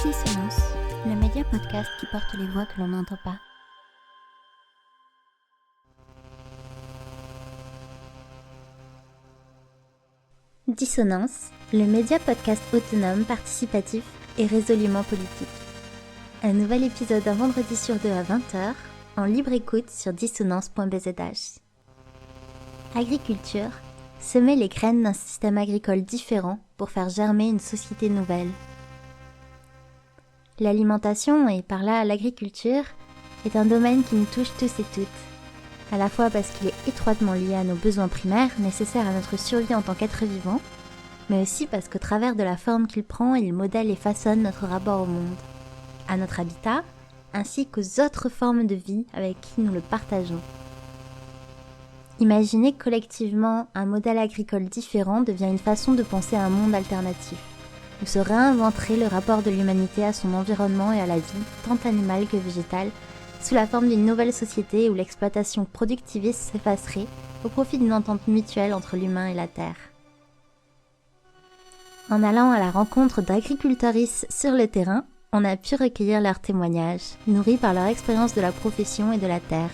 Dissonance, le média podcast qui porte les voix que l'on n'entend pas. Dissonance, le média podcast autonome, participatif et résolument politique. Un nouvel épisode un vendredi sur deux à 20h, en libre écoute sur dissonance.bzh. Agriculture, semer les graines d'un système agricole différent pour faire germer une société nouvelle. L'alimentation, et par là l'agriculture, est un domaine qui nous touche tous et toutes, à la fois parce qu'il est étroitement lié à nos besoins primaires nécessaires à notre survie en tant qu'être vivant, mais aussi parce qu'au travers de la forme qu'il prend, il modèle et façonne notre rapport au monde, à notre habitat, ainsi qu'aux autres formes de vie avec qui nous le partageons. Imaginer collectivement un modèle agricole différent devient une façon de penser à un monde alternatif, où se réinventerait le rapport de l'humanité à son environnement et à la vie, tant animale que végétale, sous la forme d'une nouvelle société où l'exploitation productiviste s'effacerait au profit d'une entente mutuelle entre l'humain et la terre. En allant à la rencontre d'agriculteuristes sur le terrain, on a pu recueillir leurs témoignages, nourris par leur expérience de la profession et de la terre.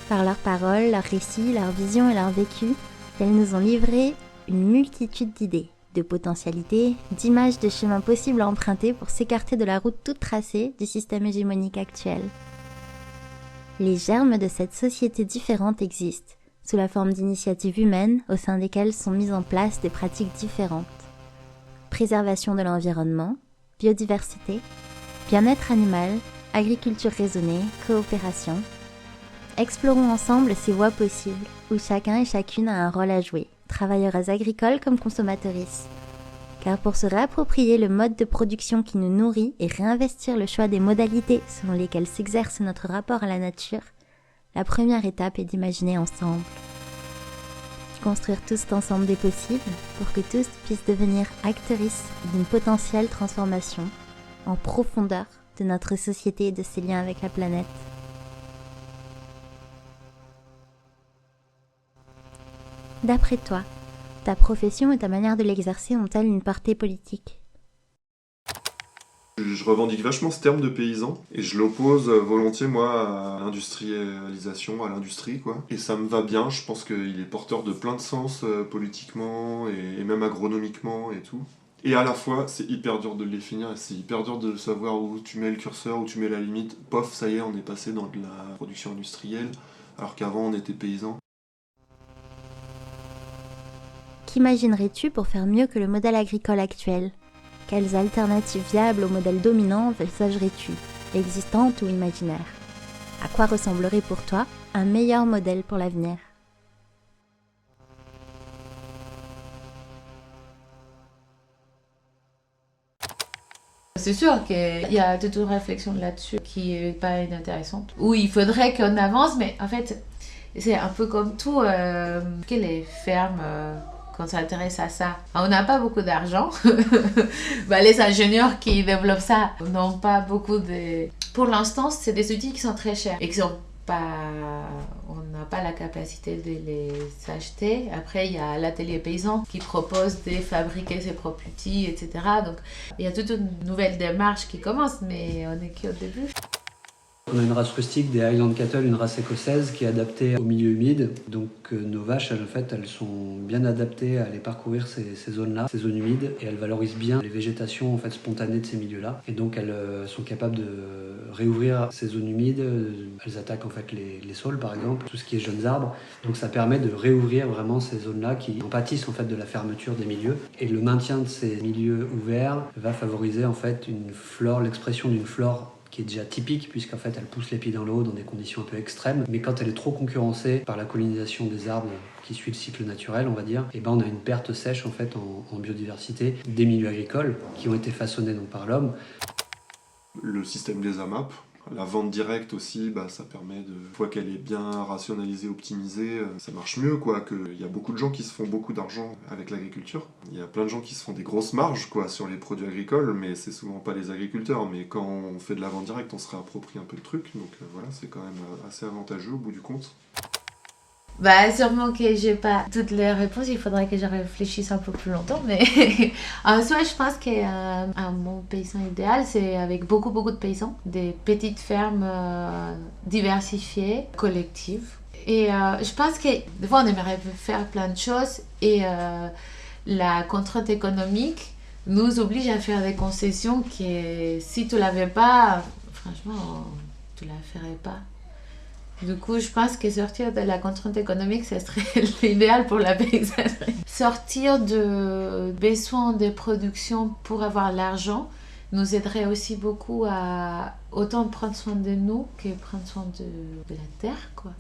Par leurs paroles, leurs récits, leurs visions et leurs vécus, elles nous ont livré une multitude d'idées, de potentialités, d'images de chemins possibles à emprunter pour s'écarter de la route toute tracée du système hégémonique actuel. Les germes de cette société différente existent, sous la forme d'initiatives humaines au sein desquelles sont mises en place des pratiques différentes. Préservation de l'environnement, biodiversité, bien-être animal, agriculture raisonnée, coopération. Explorons ensemble ces voies possibles, où chacun et chacune a un rôle à jouer, travailleuses agricoles comme consommatrices. Car pour se réapproprier le mode de production qui nous nourrit et réinvestir le choix des modalités selon lesquelles s'exerce notre rapport à la nature, la première étape est d'imaginer ensemble. Construire tous ensemble des possibles pour que tous puissent devenir actrices d'une potentielle transformation en profondeur de notre société et de ses liens avec la planète. D'après toi, ta profession et ta manière de l'exercer ont-elles une portée politique ? Je revendique vachement ce terme de paysan et je l'oppose volontiers moi à l'industrialisation, à l'industrie quoi. Et ça me va bien, je pense qu'il est porteur de plein de sens politiquement et même agronomiquement et tout. Et à la fois, c'est hyper dur de le définir et c'est hyper dur de savoir où tu mets le curseur, où tu mets la limite. Pof, ça y est, on est passé dans de la production industrielle alors qu'avant on était paysan. Qu'imaginerais-tu pour faire mieux que le modèle agricole actuel ? Quelles alternatives viables au modèle dominant envisagerais-tu, existantes ou imaginaires ? À quoi ressemblerait pour toi un meilleur modèle pour l'avenir ? C'est sûr qu'il y a toute une réflexion là-dessus qui est pas inintéressante. Où il faudrait qu'on avance, mais en fait, c'est un peu comme tout, que les fermes, quand on s'intéresse à ça, on n'a pas beaucoup d'argent. Les ingénieurs qui développent ça n'ont pas beaucoup de... Pour l'instant, c'est des outils qui sont très chers et qui sont pas... On n'a pas la capacité de les acheter. Après, il y a l'atelier paysan qui propose de fabriquer ses propres outils, etc. Donc, il y a toute une nouvelle démarche qui commence, mais on est qu'au début. On a une race rustique des Highland Cattle, une race écossaise qui est adaptée au milieu humide. Donc nos vaches, elles sont bien adaptées à aller parcourir ces zones-là, ces zones humides, et elles valorisent bien les végétations spontanées de ces milieux-là. Et donc elles sont capables de réouvrir ces zones humides. Elles attaquent les saules par exemple, tout ce qui est jeunes arbres. Donc ça permet de réouvrir vraiment ces zones-là qui en pâtissent de la fermeture des milieux. Et le maintien de ces milieux ouverts va favoriser une flore, l'expression d'une flore qui est déjà typique puisqu'en fait elle pousse les pieds dans l'eau dans des conditions un peu extrêmes, mais quand elle est trop concurrencée par la colonisation des arbres qui suit le cycle naturel, on va dire, et on a une perte sèche en biodiversité des milieux agricoles qui ont été façonnés par l'homme. Le système des AMAP, la vente directe aussi, ça permet de, une fois qu'elle est bien rationalisée, optimisée, ça marche mieux quoi. Il y a beaucoup de gens qui se font beaucoup d'argent avec l'agriculture. Il y a plein de gens qui se font des grosses marges quoi sur les produits agricoles, mais c'est souvent pas les agriculteurs. Mais quand on fait de la vente directe, on se réapproprie un peu le truc, donc voilà, c'est quand même assez avantageux au bout du compte. Bah, sûrement que j'ai pas toutes les réponses, il faudrait que je réfléchisse un peu plus longtemps, mais en soi, je pense qu'un bon paysan idéal, c'est avec beaucoup, beaucoup de paysans, des petites fermes diversifiées, collectives. Et je pense que des fois, on aimerait faire plein de choses et la contrainte économique nous oblige à faire des concessions qui, si tu l'avais pas, franchement, tu la ferais pas. Du coup, je pense que sortir de la contrainte économique, ce serait l'idéal pour la paysannerie. Sortir de besoin de production pour avoir l'argent nous aiderait aussi beaucoup à autant prendre soin de nous que prendre soin de la terre, quoi.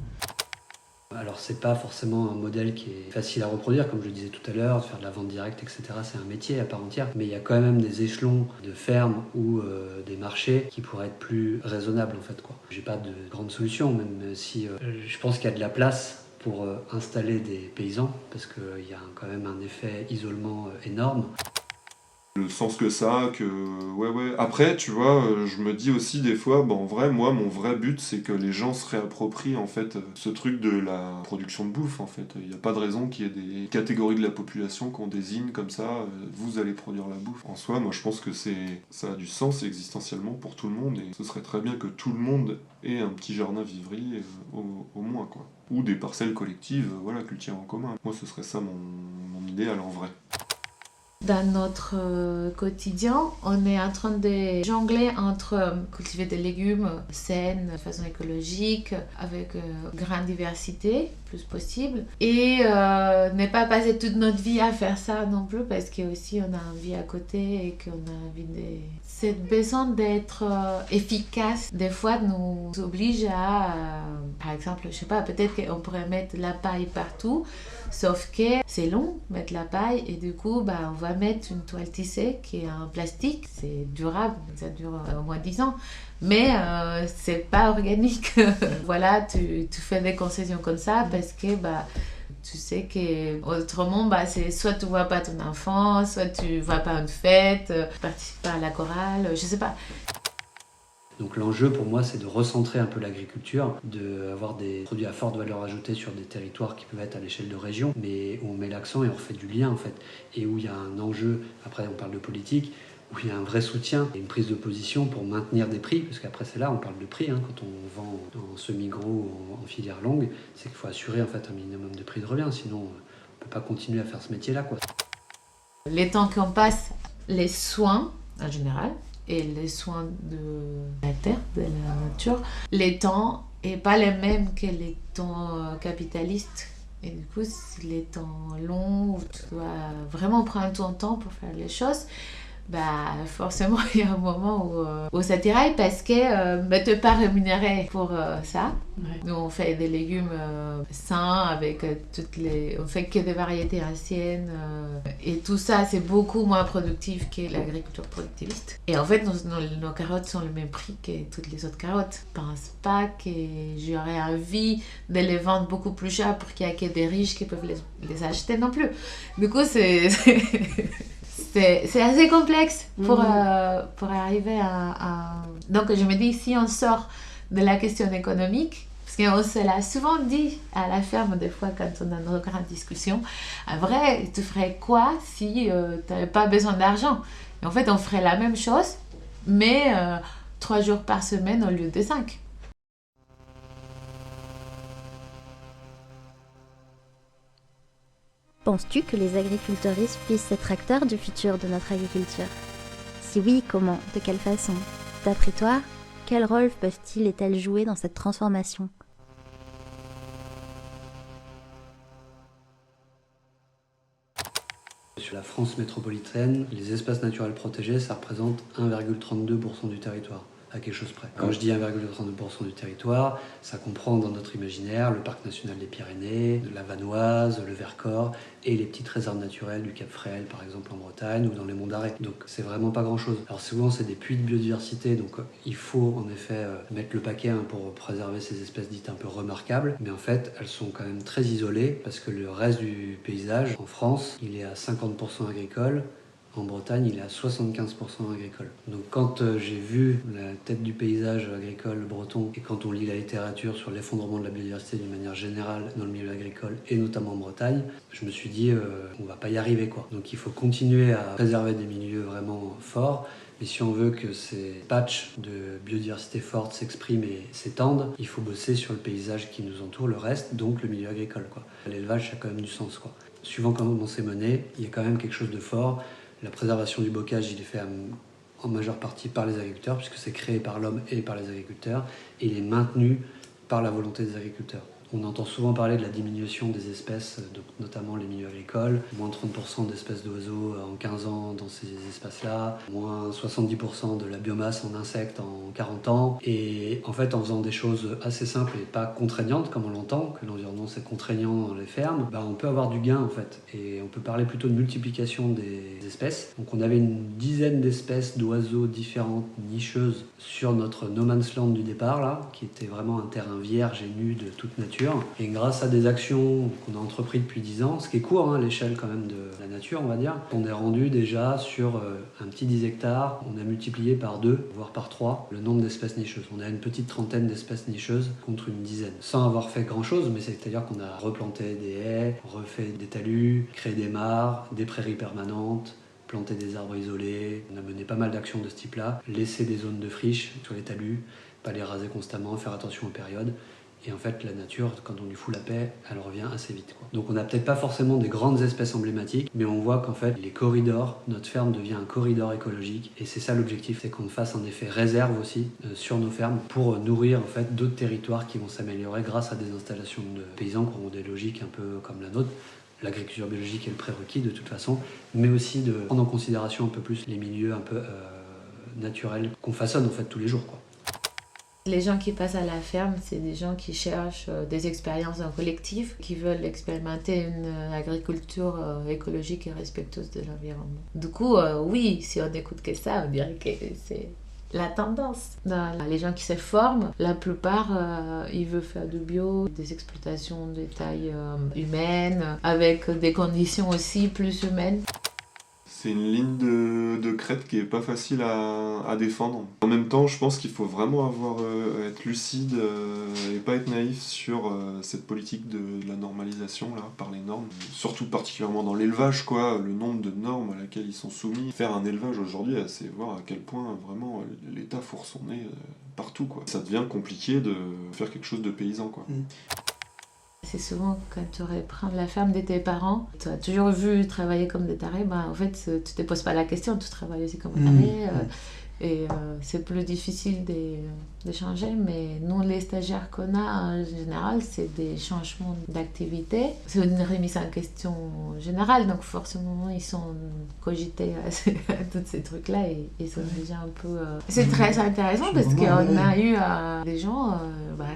Alors c'est pas forcément un modèle qui est facile à reproduire, comme je le disais tout à l'heure, de faire de la vente directe, etc. C'est un métier à part entière, mais il y a quand même des échelons de fermes ou des marchés qui pourraient être plus raisonnables en fait, quoi. J'ai pas de grande solution, même si je pense qu'il y a de la place pour installer des paysans, parce qu'il y a quand même un effet isolement énorme. Le sens que ça a, que... Ouais. Après, tu vois, je me dis aussi des fois, en vrai, moi, mon vrai but, c'est que les gens se réapproprient, en fait, ce truc de la production de bouffe, en fait. Il n'y a pas de raison qu'il y ait des catégories de la population qu'on désigne comme ça, vous allez produire la bouffe. En soi, moi, je pense que ça a du sens existentiellement pour tout le monde, et ce serait très bien que tout le monde ait un petit jardin vivrier, au moins, quoi. Ou des parcelles collectives, voilà, cultivées en commun. Moi, ce serait ça mon idéal, en vrai. Dans notre quotidien, on est en train de jongler entre cultiver des légumes sains, de façon écologique, avec grande diversité, plus possible, et ne pas passer toute notre vie à faire ça non plus, parce que aussi on a une vie à côté et qu'on a envie de... Cette besoin d'être efficace, des fois, nous oblige à, par exemple, je sais pas, peut-être qu'on pourrait mettre la paille partout, sauf que c'est long, mettre la paille, et du coup, on va mettre une toile tissée qui est en plastique, c'est durable, ça dure au moins 10 ans, mais c'est pas organique. Voilà, tu fais des concessions comme ça parce que tu sais que autrement c'est soit tu vois pas ton enfant, soit tu vas pas à une fête, participer pas à la chorale, je sais pas. Donc l'enjeu pour moi, c'est de recentrer un peu l'agriculture, d'avoir des produits à forte valeur ajoutée sur des territoires qui peuvent être à l'échelle de région, mais où on met l'accent et on refait du lien en fait, et où il y a un enjeu, après on parle de politique, où il y a un vrai soutien et une prise de position pour maintenir des prix, parce qu'après c'est là, on parle de prix, quand on vend en semi-gros ou en filière longue, c'est qu'il faut assurer en fait un minimum de prix de revient, sinon on ne peut pas continuer à faire ce métier-là, quoi. Les temps qu'on passe, les soins en général, et les soins de la terre, de la nature, les temps n'est pas les mêmes que les temps capitalistes. Et du coup, les temps longs où tu dois vraiment prendre ton temps pour faire les choses, forcément il y a un moment où ça tiraille parce que tu n'es pas rémunéré pour ça. Ouais. Nous on fait des légumes sains avec on fait que des variétés anciennes et tout ça c'est beaucoup moins productif que l'agriculture productiviste. Et en fait nos carottes sont le même prix que toutes les autres carottes. Je pense pas que j'aurais envie de les vendre beaucoup plus cher pour qu'il y ait que des riches qui peuvent les acheter non plus. Du coup c'est assez complexe pour arriver à... Donc je me dis, si on sort de la question économique, parce qu'on se l'a souvent dit à la ferme des fois quand on a nos grandes discussions, en vrai, tu ferais quoi si tu n'avais pas besoin d'argent? Et en fait, on ferait la même chose, mais 3 jours par semaine au lieu de 5. Penses-tu que les agriculteuristes puissent être acteurs du futur de notre agriculture? Si oui, comment? De quelle façon? D'après toi, quel rôle peuvent-ils et elles jouer dans cette transformation? Sur la France métropolitaine, les espaces naturels protégés, ça représente 1,32% du territoire, à quelque chose près. Quand je dis 1,32% du territoire, ça comprend dans notre imaginaire le parc national des Pyrénées, la Vanoise, le Vercors et les petites réserves naturelles du Cap Fréhel, par exemple en Bretagne ou dans les monts d'Arrée. Donc c'est vraiment pas grand-chose. Alors souvent c'est des puits de biodiversité, donc il faut en effet mettre le paquet pour préserver ces espèces dites un peu remarquables, mais en fait elles sont quand même très isolées parce que le reste du paysage en France, il est à 50% agricole, En Bretagne, il est à 75% agricole. Donc quand j'ai vu la tête du paysage agricole breton et quand on lit la littérature sur l'effondrement de la biodiversité d'une manière générale dans le milieu agricole et notamment en Bretagne, je me suis dit on va pas y arriver quoi. Donc il faut continuer à préserver des milieux vraiment forts. Mais si on veut que ces patchs de biodiversité forte s'expriment et s'étendent, il faut bosser sur le paysage qui nous entoure, le reste, donc le milieu agricole, quoi. L'élevage, ça a quand même du sens, quoi. Suivant comment c'est mené, il y a quand même quelque chose de fort. La préservation du bocage, il est fait en majeure partie par les agriculteurs, puisque c'est créé par l'homme et par les agriculteurs, et il est maintenu par la volonté des agriculteurs. On entend souvent parler de la diminution des espèces, notamment les milieux agricoles. Moins 30% d'espèces d'oiseaux en 15 ans dans ces espaces-là. Moins 70% de la biomasse en insectes en 40 ans. Et en fait, en faisant des choses assez simples et pas contraignantes, comme on l'entend, que l'environnement c'est contraignant dans les fermes, on peut avoir du gain en fait. Et on peut parler plutôt de multiplication des espèces. Donc on avait une dizaine d'espèces d'oiseaux différentes, nicheuses, sur notre no man's land du départ, là, qui était vraiment un terrain vierge et nu de toute nature. Et grâce à des actions qu'on a entreprises depuis 10 ans, ce qui est court à l'échelle quand même de la nature, on va dire, on est rendu déjà sur un petit 10 hectares, on a multiplié par 2, voire par 3, le nombre d'espèces nicheuses. On a une petite trentaine d'espèces nicheuses contre une dizaine. Sans avoir fait grand-chose, mais c'est-à-dire qu'on a replanté des haies, refait des talus, créé des mares, des prairies permanentes, planter des arbres isolés. On a mené pas mal d'actions de ce type-là, laisser des zones de friche sur les talus, pas les raser constamment, faire attention aux périodes. Et en fait, la nature, quand on lui fout la paix, elle revient assez vite, quoi. Donc on n'a peut-être pas forcément des grandes espèces emblématiques, mais on voit qu'en fait, les corridors, notre ferme devient un corridor écologique. Et c'est ça l'objectif, c'est qu'on fasse un effet réserve aussi sur nos fermes pour nourrir en fait d'autres territoires qui vont s'améliorer grâce à des installations de paysans qui auront des logiques un peu comme la nôtre. L'agriculture biologique est le prérequis de toute façon, mais aussi de prendre en considération un peu plus les milieux un peu naturels qu'on façonne en fait tous les jours, quoi. Les gens qui passent à la ferme, c'est des gens qui cherchent des expériences en collectif, qui veulent expérimenter une agriculture écologique et respectueuse de l'environnement. Du coup, oui, si on n'écoute que ça, on dirait que c'est la tendance. Dans les gens qui se forment, la plupart, ils veulent faire du bio, des exploitations de taille humaine, avec des conditions aussi plus humaines. C'est une ligne de crête qui est pas facile à défendre. En même temps, je pense qu'il faut vraiment être lucide et pas être naïf sur cette politique de la normalisation là, par les normes. Surtout particulièrement dans l'élevage, quoi, le nombre de normes à laquelle ils sont soumis. Faire un élevage aujourd'hui, c'est voir à quel point vraiment l'État fourre son nez partout, quoi. Ça devient compliqué de faire quelque chose de paysan, quoi. C'est souvent quand tu reprends la ferme de tes parents, tu as toujours vu travailler comme des tarés, en fait tu te poses pas la question, tu travailles aussi comme un taré. Et c'est plus difficile de changer, mais nous, les stagiaires qu'on a, en général, c'est des changements d'activité. C'est une remise en question générale, donc forcément, ils sont cogités à tous ces trucs-là et ils sont déjà un peu... C'est très intéressant parce qu'on a eu des gens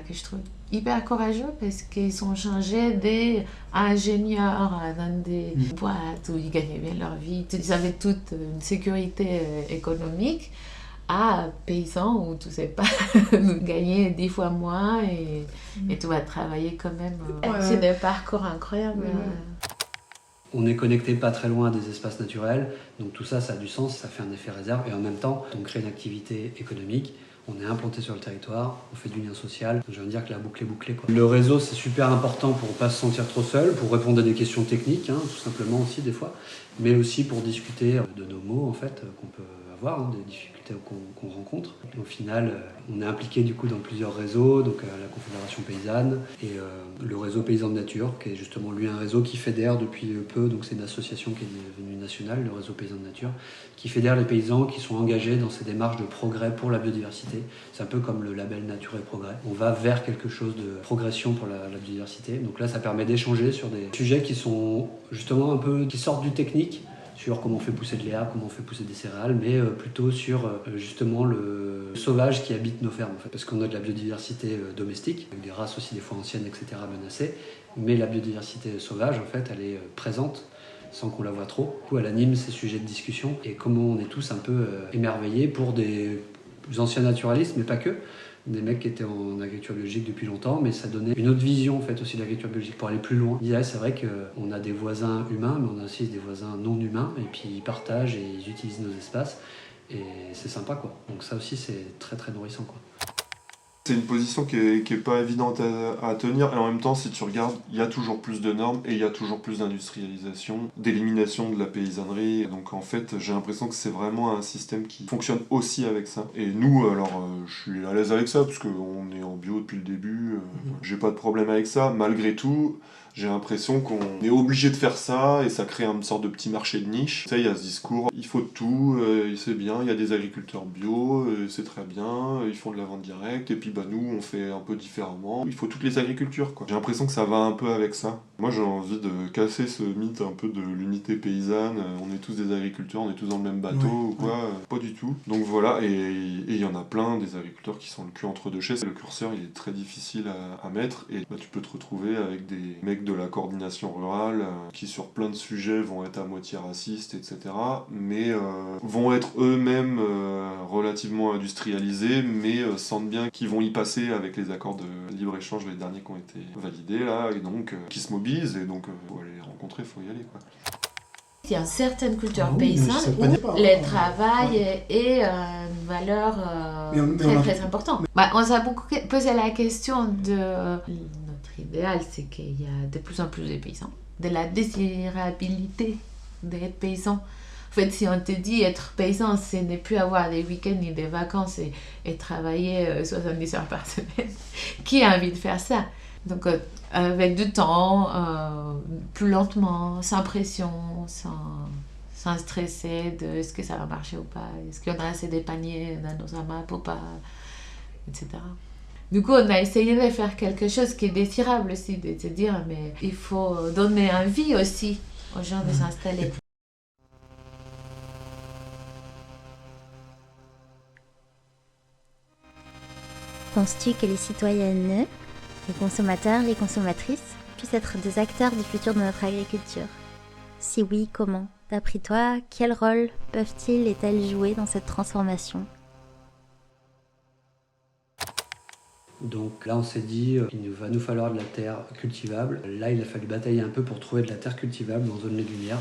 que je trouve hyper courageux parce qu'ils sont changés d'ingénieurs dans des boîtes où ils gagnaient bien leur vie. Ils avaient toute une sécurité économique à paysans où tu sais pas gagner 10 fois moins et tu vas travailler quand même. C'est des parcours incroyables. On est connecté pas très loin des espaces naturels, donc tout ça, ça a du sens, ça fait un effet réserve et en même temps, on crée une activité économique. On est implanté sur le territoire, on fait du lien social. Je veux dire que la boucle est bouclée, quoi. Le réseau, c'est super important pour ne pas se sentir trop seul, pour répondre à des questions techniques, tout simplement aussi des fois, mais aussi pour discuter de nos maux en fait, qu'on peut avoir, des difficultés qu'on rencontre. Au final, on est impliqué du coup dans plusieurs réseaux, donc la Confédération Paysanne et le réseau Paysan de Nature, qui est justement lui un réseau qui fédère depuis peu, donc c'est une association qui est devenue nationale, le réseau Paysan de Nature, qui fédère les paysans qui sont engagés dans ces démarches de progrès pour la biodiversité. C'est un peu comme le label Nature et Progrès. On va vers quelque chose de progression pour la biodiversité. Donc là, ça permet d'échanger sur des sujets qui sont justement un peu, qui sortent du technique, sur comment on fait pousser de l'herbe, comment on fait pousser des céréales, mais plutôt sur justement le sauvage qui habite nos fermes. En fait. Parce qu'on a de la biodiversité domestique, avec des races aussi des fois anciennes, etc. menacées, mais la biodiversité sauvage, en fait, elle est présente sans qu'on la voie trop. Du coup, elle anime ces sujets de discussion et comment on est tous un peu émerveillés pour des anciens naturalistes, mais pas que, des mecs qui étaient en agriculture biologique depuis longtemps, mais ça donnait une autre vision en fait aussi de l'agriculture biologique pour aller plus loin. Ils disaient, c'est vrai qu'on a des voisins humains, mais on a aussi des voisins non humains, et puis ils partagent et ils utilisent nos espaces, et c'est sympa quoi. Donc ça aussi c'est très très nourrissant quoi. C'est une position qui est pas évidente à tenir, et en même temps, si tu regardes, il y a toujours plus de normes et il y a toujours plus d'industrialisation, d'élimination de la paysannerie. Donc en fait, j'ai l'impression que c'est vraiment un système qui fonctionne aussi avec ça. Et nous, alors, je suis à l'aise avec ça, parce qu'on est en bio depuis le début, j'ai pas de problème avec ça. Malgré tout, j'ai l'impression qu'on est obligé de faire ça, et ça crée une sorte de petit marché de niche. Tu sais, il y a ce discours, il faut tout, c'est bien, il y a des agriculteurs bio, c'est très bien, ils font de la vente directe, et puis bah nous, on fait un peu différemment. Il faut toutes les agricultures, quoi. J'ai l'impression que ça va un peu avec ça. Moi, j'ai envie de casser ce mythe un peu de l'unité paysanne, on est tous des agriculteurs, on est tous dans le même bateau, ou quoi, pas du tout. Donc voilà, et il y en a plein, des agriculteurs qui sont le cul entre deux chaises. Le curseur, il est très difficile à mettre, et bah, tu peux te retrouver avec des mecs de la coordination rurale qui sur plein de sujets vont être à moitié racistes, etc. mais vont être eux-mêmes relativement industrialisés, mais sentent bien qu'ils vont y passer avec les accords de libre-échange, les derniers qui ont été validés là, et donc qui se mobilisent, et donc faut aller les rencontrer, faut y aller quoi. Il y a une certaine culture Ah oui, paysanne mais où pas, le travail est une valeur très importante. Bah, on s'est beaucoup posé la question de notre idéal, c'est qu'il y a de plus en plus de paysans, de la désirabilité d'être paysan. En fait, si on te dit être paysan, c'est ne plus avoir des week-ends ni des vacances et travailler 70 heures par semaine. Qui a envie de faire ça? Donc, avec du temps, plus lentement, sans pression, sans stresser de est-ce que ça va marcher ou pas, est-ce qu'on a assez de paniers dans nos AMAP ou pas, etc. Du coup, on a essayé de faire quelque chose qui est désirable aussi, de se dire, mais il faut donner envie aussi aux gens de s'installer. Penses-tu que les citoyennes, les consommateurs, les consommatrices puissent être des acteurs du futur de notre agriculture? Si oui, comment? D'après toi, quel rôle peuvent-ils et elles jouer dans cette transformation? Donc là on s'est dit, il va nous falloir de la terre cultivable. Là il a fallu batailler un peu pour trouver de la terre cultivable en zone légumière.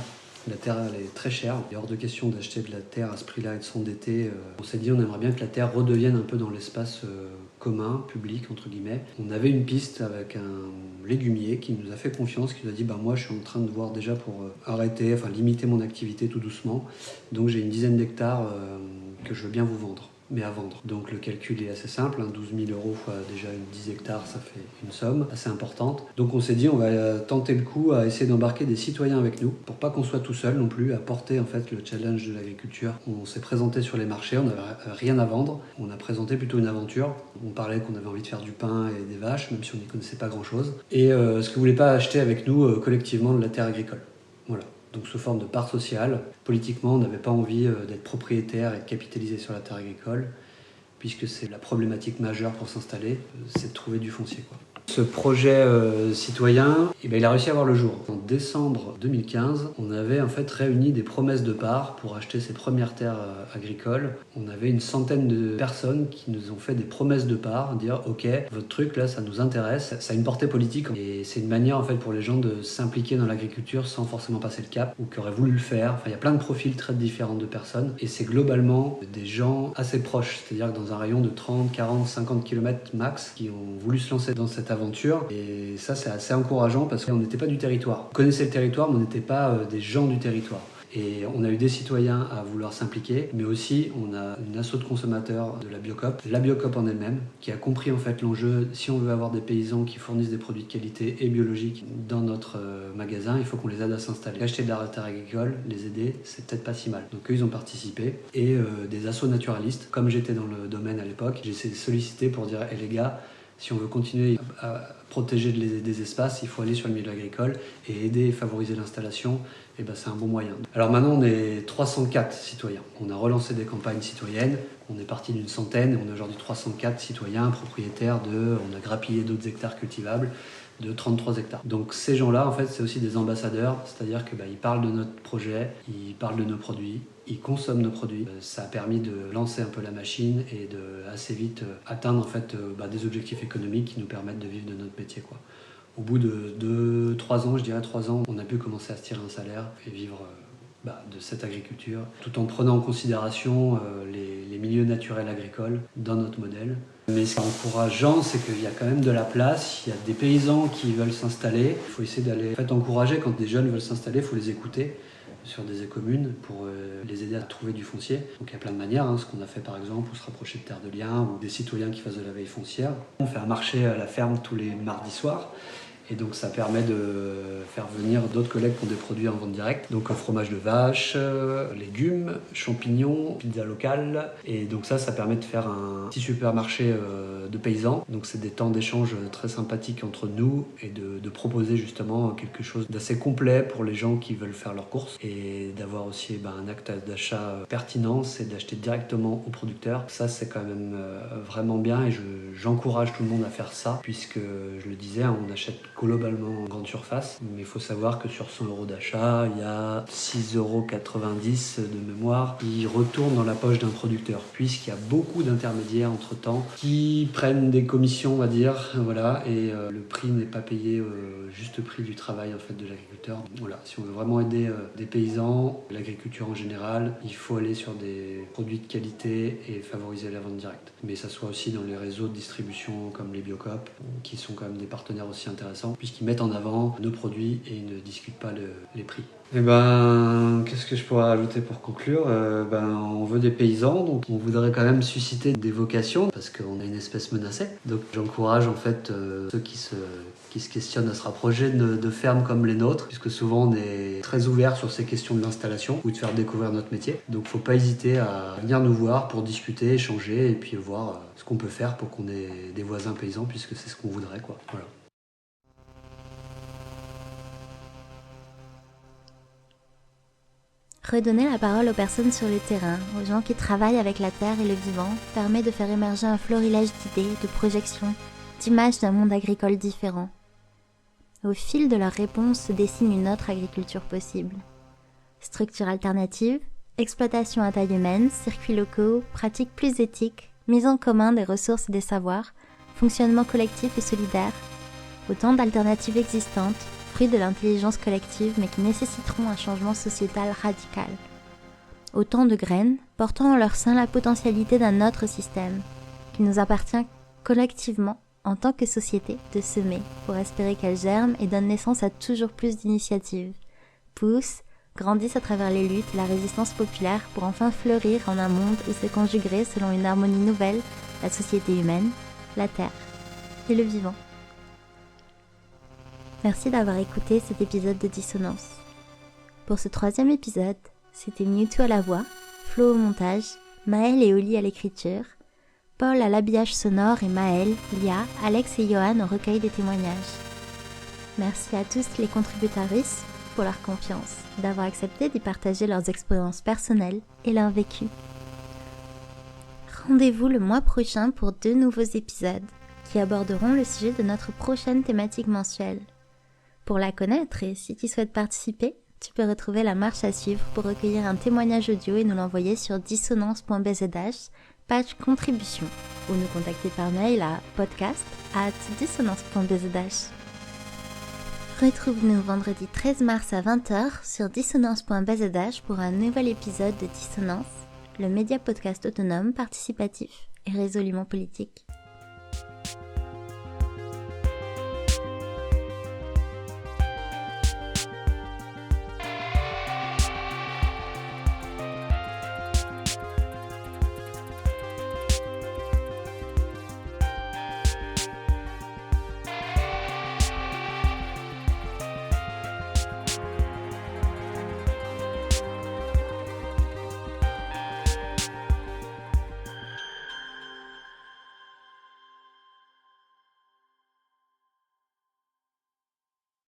La terre elle est très chère, il est hors de question d'acheter de la terre à ce prix-là et de s'endetter. On s'est dit on aimerait bien que la terre redevienne un peu dans l'espace commun, public entre guillemets. On avait une piste avec un légumier qui nous a fait confiance, qui nous a dit moi je suis en train de voir déjà pour arrêter, enfin limiter mon activité tout doucement. Donc j'ai une dizaine d'hectares que je veux bien vous vendre. Mais à vendre. Donc le calcul est assez simple, 12 000 € fois déjà 10 hectares, ça fait une somme assez importante. Donc on s'est dit on va tenter le coup à essayer d'embarquer des citoyens avec nous, pour pas qu'on soit tout seul non plus, à porter en fait le challenge de l'agriculture. On s'est présenté sur les marchés, on n'avait rien à vendre, on a présenté plutôt une aventure. On parlait qu'on avait envie de faire du pain et des vaches, même si on n'y connaissait pas grand chose. Et ce que vous voulez pas acheter avec nous collectivement de la terre agricole. Voilà. Donc sous forme de part sociale. Politiquement, on n'avait pas envie d'être propriétaire et de capitaliser sur la terre agricole, puisque c'est la problématique majeure pour s'installer, c'est de trouver du foncier, quoi. Ce projet citoyen, il a réussi à voir le jour. En décembre 2015, on avait en fait réuni des promesses de part pour acheter ces premières terres agricoles. On avait une centaine de personnes qui nous ont fait des promesses de part, dire ok, votre truc là, ça nous intéresse, ça a une portée politique et c'est une manière en fait pour les gens de s'impliquer dans l'agriculture sans forcément passer le cap ou qui auraient voulu le faire. Enfin, il y a plein de profils très différents de personnes et c'est globalement des gens assez proches, c'est-à-dire que dans un rayon de 30, 40, 50 km max qui ont voulu se lancer dans cette aventure. Et ça c'est assez encourageant parce qu'on n'était pas du territoire. On connaissait le territoire mais on n'était pas des gens du territoire. Et on a eu des citoyens à vouloir s'impliquer, mais aussi on a une asso de consommateurs de la Biocop en elle-même, qui a compris en fait l'enjeu. Si on veut avoir des paysans qui fournissent des produits de qualité et biologiques dans notre magasin, il faut qu'on les aide à s'installer. Acheter de la terre agricole, les aider, c'est peut-être pas si mal. Donc eux ils ont participé. Et des assos naturalistes, comme j'étais dans le domaine à l'époque, j'ai essayé de solliciter pour dire les gars, si on veut continuer à protéger des espaces, il faut aller sur le milieu agricole et aider et favoriser l'installation. Et ben c'est un bon moyen. Alors maintenant, on est 304 citoyens. On a relancé des campagnes citoyennes. On est parti d'une centaine et on est aujourd'hui 304 citoyens, propriétaires on a grappillé d'autres hectares cultivables. de 33 hectares. Donc ces gens-là, en fait, c'est aussi des ambassadeurs, c'est-à-dire que ils parlent de notre projet, ils parlent de nos produits, ils consomment nos produits. Ça a permis de lancer un peu la machine et de assez vite atteindre en fait des objectifs économiques qui nous permettent de vivre de notre métier, quoi. Au bout de 3 ans, je dirais 3 ans, on a pu commencer à se tirer un salaire et vivre de cette agriculture, tout en prenant en considération les milieux naturels agricoles dans notre modèle. Mais ce qui est encourageant, c'est qu'il y a quand même de la place, il y a des paysans qui veulent s'installer. Il faut essayer d'aller encourager quand des jeunes veulent s'installer, il faut les écouter sur des communes pour les aider à trouver du foncier. Donc il y a plein de manières, ce qu'on a fait par exemple pour se rapprocher de Terre de Liens ou des citoyens qui fassent de la veille foncière. On fait un marché à la ferme tous les mardis soirs. Et donc ça permet de faire venir d'autres collègues qui ont des produits en vente directe. Donc fromage de vache, légumes, champignons, pizza locale. Et donc ça permet de faire un petit supermarché de paysans. Donc c'est des temps d'échange très sympathiques entre nous et de proposer justement quelque chose d'assez complet pour les gens qui veulent faire leurs courses. Et d'avoir aussi un acte d'achat pertinent, c'est d'acheter directement au producteur. Ça c'est quand même vraiment bien et j'encourage tout le monde à faire ça puisque je le disais, on achète globalement en grande surface, mais il faut savoir que sur 100 € d'achat, il y a 6,90 € de mémoire qui retournent dans la poche d'un producteur, puisqu'il y a beaucoup d'intermédiaires entre-temps qui prennent des commissions, on va dire, voilà, et le prix n'est pas payé juste prix du travail en fait de l'agriculteur. Voilà, si on veut vraiment aider des paysans, l'agriculture en général, il faut aller sur des produits de qualité et favoriser la vente directe. Mais ça soit aussi dans les réseaux de distribution comme les Biocoop, qui sont quand même des partenaires aussi intéressants, puisqu'ils mettent en avant nos produits et ils ne discutent pas les prix. Qu'est-ce que je pourrais ajouter pour conclure ? On veut des paysans, donc on voudrait quand même susciter des vocations, parce qu'on a une espèce menacée. Donc j'encourage en fait ceux qui se questionnent à se rapprocher de fermes comme les nôtres, puisque souvent on est très ouvert sur ces questions de l'installation ou de faire découvrir notre métier. Donc faut pas hésiter à venir nous voir pour discuter, échanger et puis voir ce qu'on peut faire pour qu'on ait des voisins paysans, puisque c'est ce qu'on voudrait, quoi. Voilà. Redonner la parole aux personnes sur le terrain, aux gens qui travaillent avec la terre et le vivant, permet de faire émerger un florilège d'idées, de projections, d'images d'un monde agricole différent. Au fil de leurs réponses se dessine une autre agriculture possible. Structure alternative, exploitation à taille humaine, circuits locaux, pratiques plus éthiques, mise en commun des ressources et des savoirs, fonctionnement collectif et solidaire, autant d'alternatives existantes, fruits de l'intelligence collective mais qui nécessiteront un changement sociétal radical. Autant de graines portant en leur sein la potentialité d'un autre système, qu'il nous appartient collectivement en tant que société de semer pour espérer qu'elles germent et donnent naissance à toujours plus d'initiatives, poussent, grandissent à travers les luttes et la résistance populaire pour enfin fleurir en un monde où se conjuguerait selon une harmonie nouvelle la société humaine, la terre et le vivant. Merci d'avoir écouté cet épisode de Dissonance. Pour ce 3e épisode, c'était Mewtwo à la voix, Flo au montage, Maëlle et Oli à l'écriture, Paul à l'habillage sonore et Maëlle, Lia, Alex et Johan au recueil des témoignages. Merci à tous les contributeuristes pour leur confiance, d'avoir accepté d'y partager leurs expériences personnelles et leur vécu. Rendez-vous le mois prochain pour 2 nouveaux épisodes qui aborderont le sujet de notre prochaine thématique mensuelle. Pour la connaître et si tu souhaites participer, tu peux retrouver la marche à suivre pour recueillir un témoignage audio et nous l'envoyer sur dissonance.bzh, page contribution, ou nous contacter par mail à podcast@dissonance.bzh. Retrouve-nous vendredi 13 mars à 20h sur dissonance.bzh pour un nouvel épisode de Dissonance, le média podcast autonome, participatif et résolument politique.